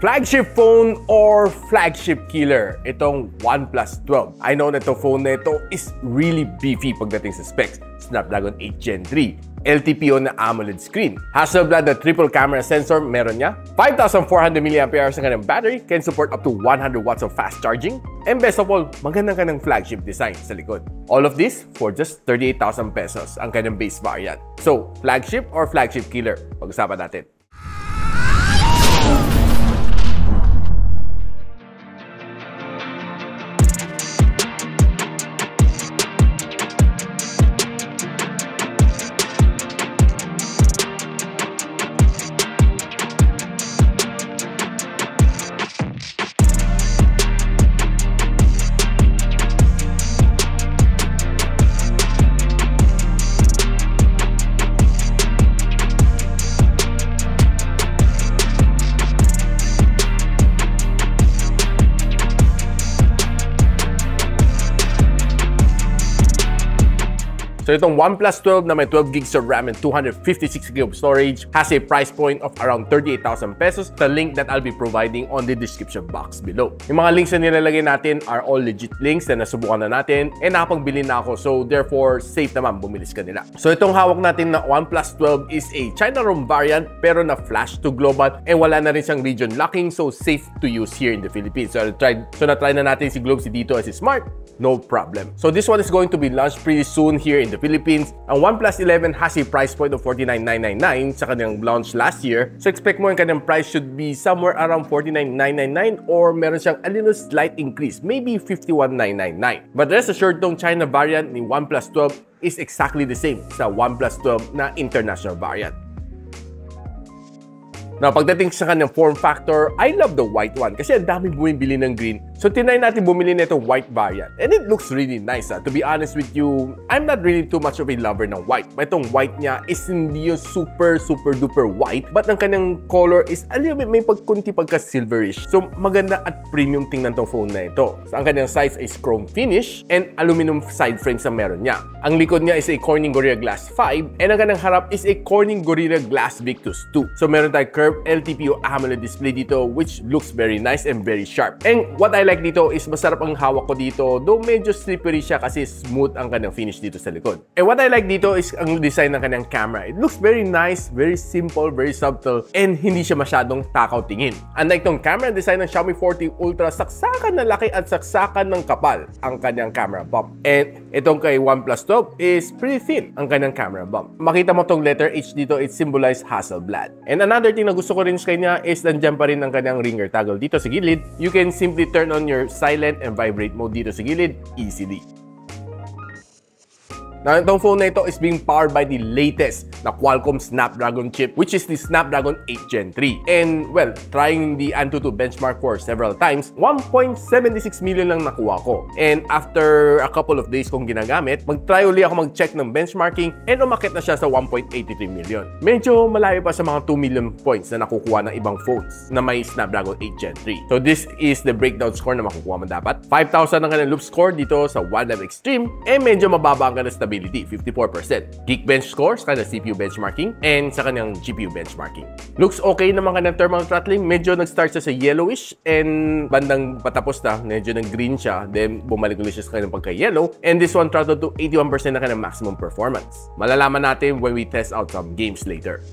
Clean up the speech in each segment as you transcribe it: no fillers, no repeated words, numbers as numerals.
Flagship phone or flagship killer, itong Oneplus 12. I know na itong phone na ito is really beefy pagdating sa specs. Snapdragon 8 Gen 3, LTPO na AMOLED screen. Hasselblad na triple camera sensor meron niya. 5,400 mAh ang kanyang battery, can support up to 100 watts of fast charging. And best of all, magandang kanyang flagship design sa likod. All of this for just 38,000 pesos ang kanyang base variant. So, flagship or flagship killer? Pag-usapan natin. So itong Oneplus 12 na may 12 gigs of RAM and 256 GB of storage has a price point of around 38,000 pesos. The link that I'll be providing on the description box below. Yung mga links na nilalagay natin are all legit links na nasubukan na natin and nakapagbili na ako. So therefore, safe naman bumilis ka nila. So itong hawak natin na Oneplus 12 is a China ROM variant pero na flash to global and wala na rin siyang region locking, so safe to use here in the Philippines. So na-try na natin si Globe, si Dito, si Smart. No problem. So this one is going to be launched pretty soon here in the Philippines. Ang OnePlus 11 has a price point of 49,999 sa kanyang launch last year. So expect mo yung kanyang price should be somewhere around 49,999 or meron siyang a little slight increase, maybe 51,999. But rest assured, tong China variant ni OnePlus 12 is exactly the same sa OnePlus 12 na international variant. Now, pagdating sa kanyang form factor, I love the white one kasi ang dami bumibili ng green. So, tinry natin bumili nito white variant. And it looks really nice. To be honest with you, I'm not really too much of a lover ng white. Itong white niya is hindi yung super duper white. But ang kanyang color is a little bit may pagkunti pagka-silverish. So, maganda at premium tingnan tong phone na ito. So, ang kanyang size is chrome finish and aluminum side frames ang meron niya. Ang likod niya is a Corning Gorilla Glass 5 and ang kanyang harap is a Corning Gorilla Glass Victus 2. So, meron tayong curved LTPO AMOLED display dito which looks very nice and very sharp. And what I like dito is masarap ang hawak ko dito, though medyo slippery siya kasi smooth ang kanyang finish dito sa likod. And what I like dito is ang design ng kanyang camera. It looks very nice, very simple, very subtle, and hindi siya masyadong takaw tingin. Unlike tong camera design ng Xiaomi 40 Ultra, saksakan na laki at saksakan ng kapal ang kanyang camera bump. And itong kay OnePlus 12 is pretty thin ang kanyang camera bump. Makita mo tong letter H dito, it symbolizes Hasselblad. And another thing na gusto ko rin sa kanya is nandiyan pa rin ang kanyang ringer toggle dito sa gilid. You can simply turn on your silent and vibrate mode dito sa gilid easily. Now, itong phone na ito is being powered by the latest na Qualcomm Snapdragon chip, which is the Snapdragon 8 Gen 3. And, well, trying the Antutu benchmark for several times, 1.76 million lang nakuha ko. And after a couple of days kong ginagamit, mag-try uli ako mag-check ng benchmarking and umakit na siya sa 1.83 million. Medyo malayo pa sa mga 2 million points na nakukuha ng ibang phones na may Snapdragon 8 Gen 3. So, this is the breakdown score na makukuha mo dapat. 5,000 ang kanyang loop score dito sa OneLive Extreme and medyo mababa ang kanyang stability. 54%. Geekbench scores, kanyang CPU benchmarking, and sa kanyang GPU benchmarking. Looks okay naman kanyang thermal throttling. Medyo nag-start siya sa yellowish and bandang patapos na, medyo nag-green siya. Then, bumalik ulit siya sa kanyang pagka-yellow. And this one throttled to 81% na kanyang maximum performance. Malalaman natin when we test out some games later.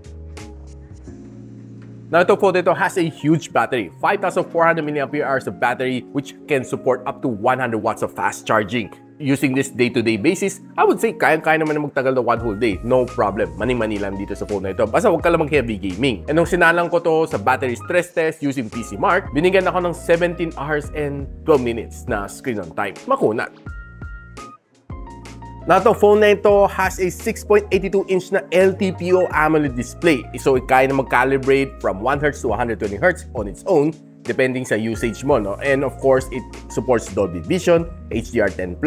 Now, itong phone ito has a huge battery, 5,400 mAh of battery which can support up to 100 watts of fast charging. Using this day-to-day basis, I would say kaya-kaya naman na magtagal na one whole day. No problem. Mani-mani lang dito sa phone na ito. Basta huwag ka lang mag-heavy gaming. And nung sinalang ko to sa battery stress test using PC Mark, binigyan ako ng 17 hours and 12 minutes na screen on time. Makunat. Now, itong phone na ito has a 6.82-inch na LTPO AMOLED display. So, kaya na mag-calibrate from 1 Hz to 120 Hz on its own. depending sa usage mo, no? And of course, it supports Dolby Vision, HDR10+,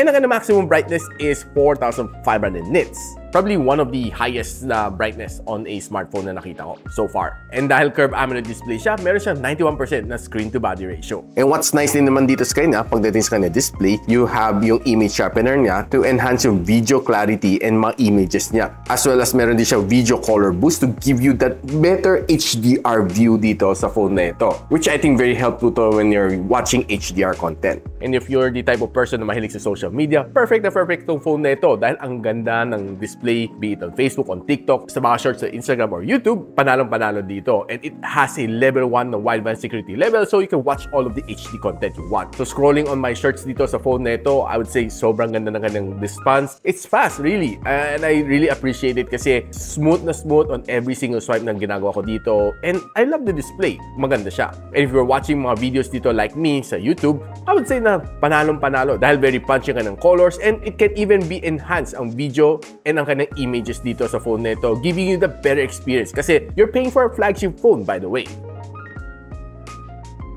and ang maximum brightness is 4,500 nits. Probably one of the highest na brightness on a smartphone na nakita ko so far. And dahil curved AMOLED display siya, meron siyang 91% na screen-to-body ratio. And what's nice din naman dito sa kanya, pagdating sa kanya display, you have yung image sharpener niya to enhance yung video clarity and mga images niya. As well as meron din siya video color boost to give you that better HDR view dito sa phone na ito, which I think very helpful to when you're watching HDR content. And if you're the type of person na mahilig sa social media, perfect na perfect tong phone na ito dahil ang ganda ng display, be it on Facebook, on TikTok, sa mga shorts sa Instagram or YouTube, panalong-panalo dito. And it has a level 1 na wideband security level, so you can watch all of the HD content you want. So scrolling on my shorts dito sa phone na ito, I would say sobrang ganda ng kanyang response. It's fast, really. And I really appreciate it kasi smooth na smooth on every single swipe na ginagawa ko dito. And I love the display. Maganda siya. And if you're watching mga videos dito like me sa YouTube, I would say na panalong-panalo dahil very punchy ka ng colors, and it can even be enhanced ang video and ang kanang images dito sa phone nito, giving you the better experience kasi you're paying for a flagship phone, by the way.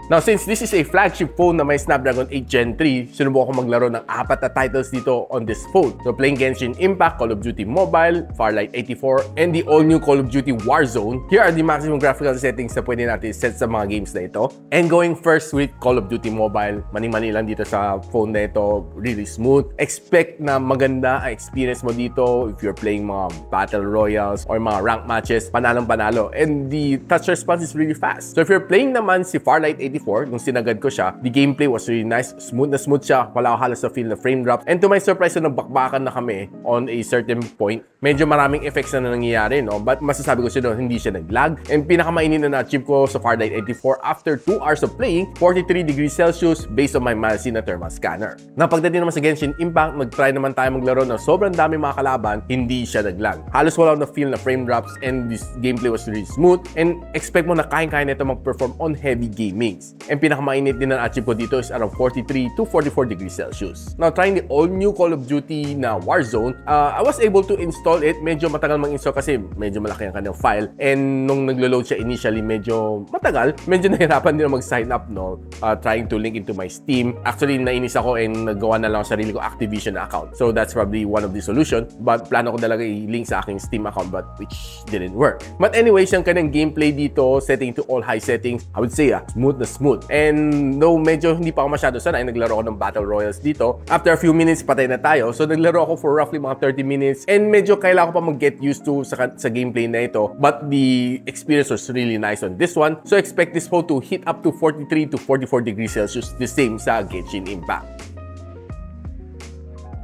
Now, since this is a flagship phone na may Snapdragon 8 Gen 3, sinubukan ko maglaro ng 4 na titles dito on this phone. So, playing Genshin Impact, Call of Duty Mobile, Farlight 84, and the all-new Call of Duty Warzone. Here are the maximum graphical settings na pwede natin set sa mga games na ito. And going first with Call of Duty Mobile, mani-mani lang dito sa phone na ito, really smooth. Expect na maganda ang experience mo dito if you're playing mga Battle Royales or mga rank matches, panalong-panalo. And the touch response is really fast. So, if you're playing naman si Farlight 84, nung sinagad ko siya, the gameplay was really nice. Smooth na smooth siya. Wala ko halos na feel na frame drops. And to my surprise, na nagbakbakan na kami on a certain point. Medyo maraming effects na nangyayari, no? But masasabi ko siya doon, hindi siya nag-lag. And pinakamainin na na-achieve ko sa Farlight 84 after 2 hours of playing, 43 degrees Celsius based on my Malsina thermal scanner. Na pagdating naman sa Genshin Impact, nag-try naman tayo maglaro na sobrang dami mga kalaban, hindi siya nag-lag. Halos wala na feel na frame drops, and this gameplay was really smooth. And expect mo na kaya-kaya nito mag-perform on heavy gaming. And pinakamainit din na achieve ko dito is around 43 to 44 degrees Celsius. Now, trying the all-new Call of Duty na Warzone, I was able to install it. Medyo matagal mag-install kasi medyo malaki ang kanyang file. And nung naglo-load siya initially, medyo matagal. Medyo nahirapan din na mag-sign up, no? Trying to link into my Steam. Actually, nainis ako and nagawa na lang sarili ko Activision account. So, that's probably one of the solution. But plano ko talaga i-link sa aking Steam account, but which didn't work. But anyways, yung kanyang gameplay dito, setting to all high settings, I would say, smooth na smooth. And though medyo hindi pa ako masyado sanay, naglaro ako ng Battle Royales dito. After a few minutes, patay na tayo. So naglaro ako for roughly mga 30 minutes. And medyo kailangan ko pa mag-get used to sa gameplay na ito. But the experience was really nice on this one. So expect this phone to hit up to 43 to 44 degrees Celsius, the same sa Genshin Impact.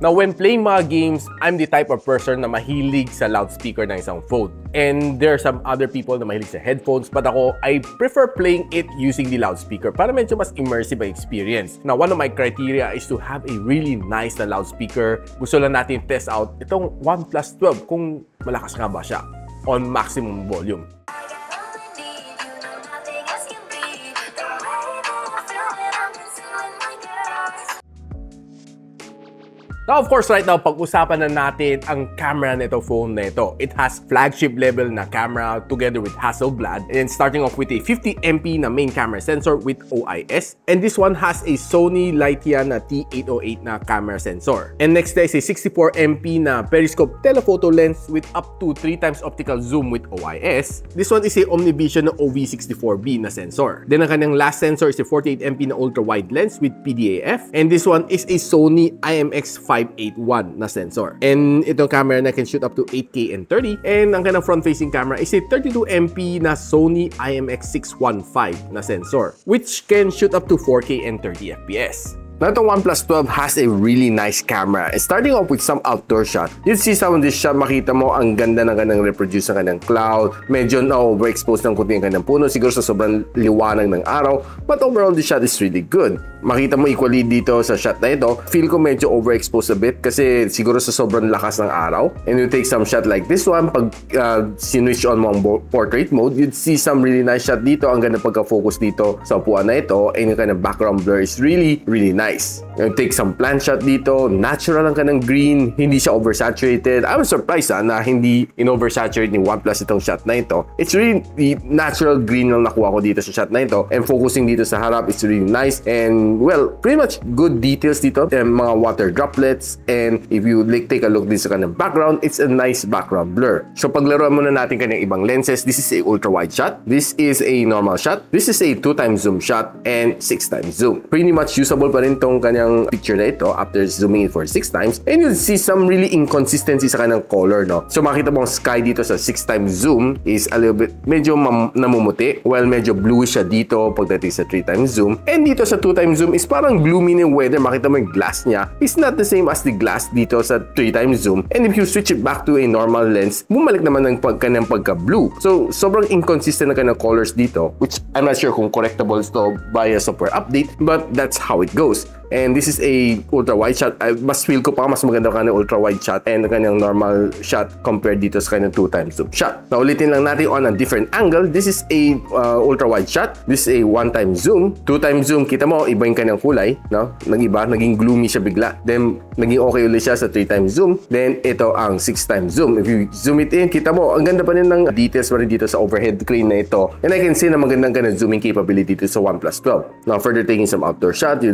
Now, when playing mga games, I'm the type of person na mahilig sa loudspeaker ng isang phone. And there are some other people na mahilig sa headphones, but ako, I prefer playing it using the loudspeaker para medyo mas immersive ang experience. Now, one of my criteria is to have a really nice na loudspeaker. Gusto lang natin test out itong Oneplus 12 kung malakas nga ba siya on maximum volume. Now, of course, right now, pag-usapan na natin ang camera nito phone na ito. It has flagship level na camera together with Hasselblad. And then starting off with a 50MP na main camera sensor with OIS. And this one has a Sony Lightyear na T808 na camera sensor. And next is a 64MP na periscope telephoto lens with up to 3x optical zoom with OIS. This one is a OmniVision na OV64B na sensor. Then ang kanyang last sensor is a 48MP na ultra-wide lens with PDAF. And this one is a Sony IMX581 na sensor. And itong camera na can shoot up to 8K and 30. And ang kanyang front-facing camera is a 32MP na Sony IMX615 na sensor, which can shoot up to 4K and 30 FPS. Now, itong Oneplus 12 has a really nice camera. And starting off with some outdoor shot, you'll see some of this shot, makita mo ang ganda ng kanyang reproduce ng kanyang cloud. Medyo na-overexposed ng kunti ang kanyang puno, siguro sa sobrang liwanag ng araw. But overall, this shot is really good. makita mo equally dito sa shot na ito. Feel ko medyo overexposed a bit kasi siguro sa sobrang lakas ng araw. And you take some shot like this one, pag sinwitch on mo ang portrait mode, you'd see some really nice shot dito. Ang ganda pagka-focus dito sa upuan na ito, and yung kind of background blur is really nice. You take some plant shot dito, natural ang kanang green, hindi siya oversaturated. I was surprised na hindi in-oversaturate ni Oneplus itong shot na ito. It's really natural green lang nakuha ko dito sa shot na ito, and focusing dito sa harap, it's really nice. And well, pretty much good details dito, mga water droplets, and if you take a look din sa kanang background, it's a nice background blur. So paglaruan muna natin kanyang ibang lenses. This is a ultra wide shot, this is a normal shot, this is a 2x zoom shot, and 6x zoom. Pretty much usable pa rin tong kanyang picture na ito after zooming it for 6x, and you'll see some really inconsistency sa kanyang color, no? So makita mo ang sky dito sa 6x zoom is a little bit medyo namumuti, while medyo bluish siya dito pagdating sa 3x zoom, and dito sa 2x zoom is parang gloomy na yung weather. Makita mo yung glass niya is not the same as the glass dito sa 3x zoom, and if you switch it back to a normal lens, bumalik naman ng kanyang pagka-blue. So sobrang inconsistent na kanyang colors dito, which I'm not sure kung correctable ito via software update, but that's how it goes. And this is a ultra wide shot. Mas feel ko pa mas maganda kanyang ultra wide shot and kanyang normal shot compared dito sa kanyang 2x zoom shot. Now ulitin lang natin on a different angle. This is a ultra wide shot. This is a 1x zoom. 2x zoom, kita mo iba yung kanyang kulay, no? Nag-iba, naging gloomy siya bigla. Then naging okay ulit siya sa 3x zoom. Then ito ang 6x zoom. If you zoom it in, kita mo ang ganda pa rin ng details pa rin dito sa overhead crane na ito. And I can see na magandang kanyang zooming capability dito sa Oneplus 12. Now further taking some outdoor shot, you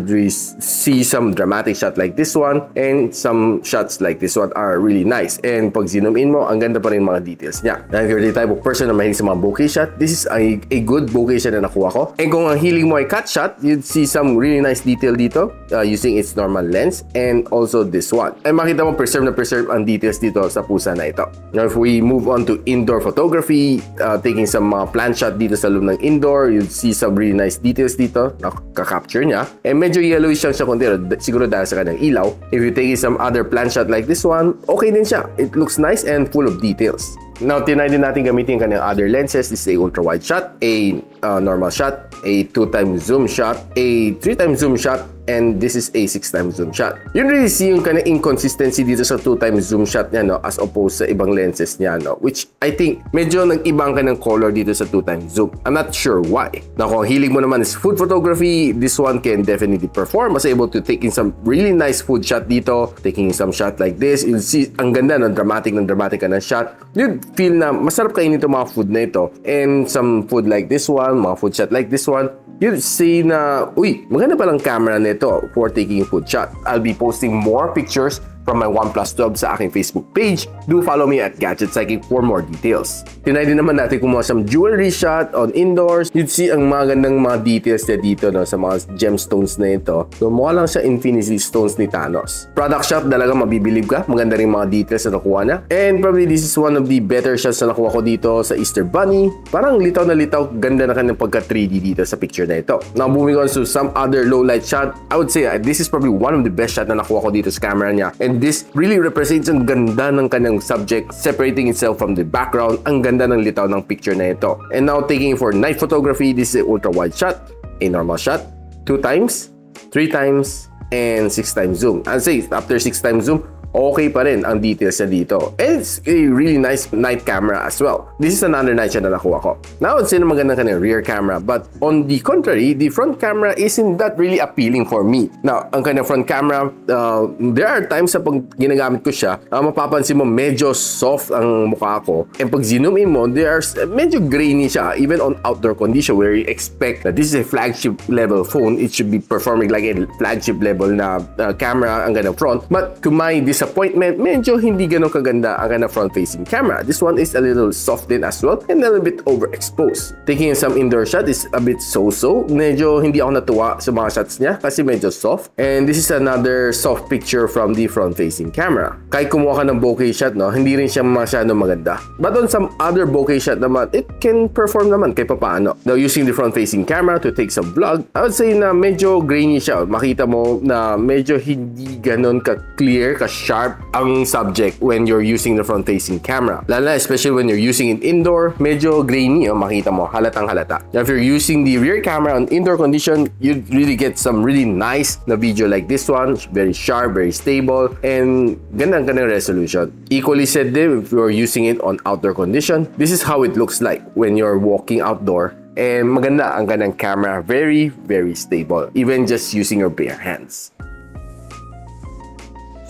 see some dramatic shot like this one, and some shots like this one are really nice. And pag zoom in mo, ang ganda pa rin mga details niya. Now if you're the type of person na mahilig sa mga bokeh shot, this is a good bokeh shot na nakuha ko. And kung ang hiling mo ay cut shot, you'd see some really nice detail dito using its normal lens, and also this one. And makita mo preserve ang details dito sa pusa na ito. Now if we move on to indoor photography, taking some mga plant shot dito sa loob ng indoor, you'd see some really nice details dito na kakapture niya. And medyo yellowish siya konti, siguro dahil sa kanyang ilaw. If you take some other plant shot like this one, okay din siya. It looks nice and full of details. Now, tinry din natin gamitin kanyang other lenses. This is a ultra wide shot, a normal shot, a 2x zoom shot, a 3x zoom shot, and this is a 6x zoom shot. You really see yung kanyang inconsistency dito sa 2x zoom shot niya, no, as opposed sa ibang lenses niya, no, which I think medyo nag-ibang kanyang color dito sa 2x zoom. I'm not sure why. Now, kung hilig mo naman is food photography, this one can definitely perform. Was able to take in some really nice food shot dito, taking some shot like this. You'll see ang ganda ng dramatic ka ng shot. You'd feel na masarap kainin itong mga food na ito, and some food like this one, mga food shot like this one, you'll see na, uy, maganda palang camera nito for taking food shot. I'll be posting more pictures from my Oneplus 12 sa aking Facebook page. Do follow me at gadgetsidekick for more details. Tinry din naman natin kumuha some jewelry shot on indoors. You'd see ang magandang mga details na dito, no, sa mga gemstones na ito. So mukha lang siya infinity stones ni Thanos. Product shot, talaga mabibilib ka. Maganda rin mga details na nakuha na. And probably this is one of the better shots na nakuha ko dito sa Easter Bunny. Parang litaw na litaw. Ganda na kanyang pagka 3D dito sa picture na ito. Now moving on to some other low light shot. I would say this is probably one of the best shot na nakuha ko dito sa camera niya. And this really represents ang ganda ng kanyang subject separating itself from the background. Ang ganda ng litaw ng picture na ito. And now taking for night photography, this is a ultra wide shot, a normal shot, 2x, 3x, and 6x zoom. I'd say after 6x zoom, okay pa rin ang details niya dito. And it's a really nice night camera as well. This is another night shot na nakuha ko. Now, I'd say na maganda ka ng rear camera. But on the contrary, the front camera isn't that really appealing for me. Now, ang kanyang front camera, there are times sa pag ginagamit ko siya, mapapansin mo medyo soft ang mukha ko. And pag zoom in mo, medyo grainy siya. Even on outdoor condition where you expect that this is a flagship level phone, it should be performing like a flagship level na camera ang ganyang front. But to my disappointment, medyo hindi ganun kaganda ang kanyang front-facing camera. This one is a little soft din as well and a little bit overexposed. Taking some indoor shot is a bit so-so. Medyo hindi ako natuwa sa mga shots niya kasi medyo soft. And this is another soft picture from the front-facing camera. Kahit kumuha ka ng bokeh shot, no, hindi rin siya masyado maganda. But on some other bokeh shot naman, it can perform naman kahit papaano. Now, using the front-facing camera to take some vlog, I would say na medyo grainy siya. Makita mo na medyo hindi ganun ka-clear, ka-sharp sharp ang subject when you're using the front-facing camera. Lalo na, especially when you're using it indoor, medyo grainy, makita mo, halatang halata. Now, if you're using the rear camera on indoor condition, you really get some really nice na video like this one. Very sharp, very stable, and gandang resolution. Equally said din, if you're using it on outdoor condition, this is how it looks like when you're walking outdoor. And maganda ang kanyang camera, very stable, even just using your bare hands.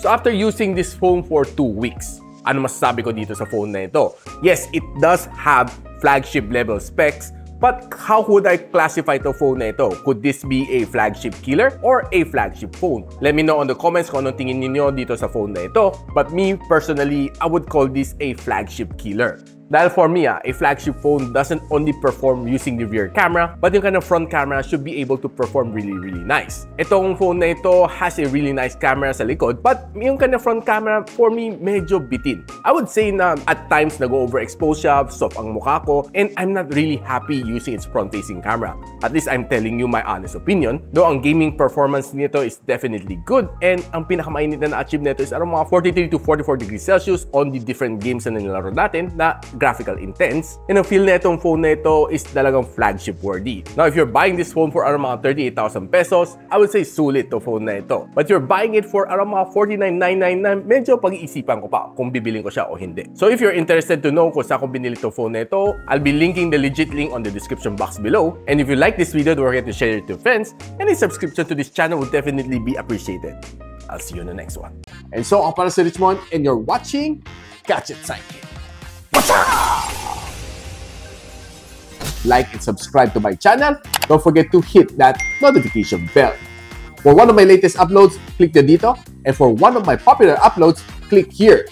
So after using this phone for 2 weeks, ano masasabi ko dito sa phone na ito? Yes, it does have flagship level specs, but how would I classify the phone na ito? Could this be a flagship killer or a flagship phone? Let me know on the comments kung anong tingin niyo dito sa phone na ito. But me, personally, I would call this a flagship killer. Dahil for me, a flagship phone doesn't only perform using the rear camera, but yung kind of front camera should be able to perform really nice. Itong phone na ito has a really nice camera sa likod, but yung kind of front camera, for me, medyo bitin. I would say na at times nag-overexpose siya, soft ang mukha ko, and I'm not really happy using its front-facing camera. At least I'm telling you my honest opinion. Though ang gaming performance nito is definitely good, and ang pinakamainit na na-achieve nito is around mga 43 to 44 degrees Celsius on the different games na nilalaro natin na graphical intense. And ang feel na itong phone na ito is talagang flagship worthy. Now, if you're buying this phone for around mga 38,000 pesos, I would say sulit to phone na ito. But you're buying it for around mga 49,999, medyo pag-iisipan ko pa kung bibiling ko siya o hindi. So if you're interested to know kung saan ko binili itong phone na ito, I'll be linking the legit link on the description box below. And if you like this video, don't forget to share it to friends. And a subscription to this channel would definitely be appreciated. I'll see you in the next one. And so, ako para si Richmond, and you're watching Gadget Sidekick. Like and subscribe to my channel. Don't forget to hit that notification bell. For one of my latest uploads, click the dito. And for one of my popular uploads, click here.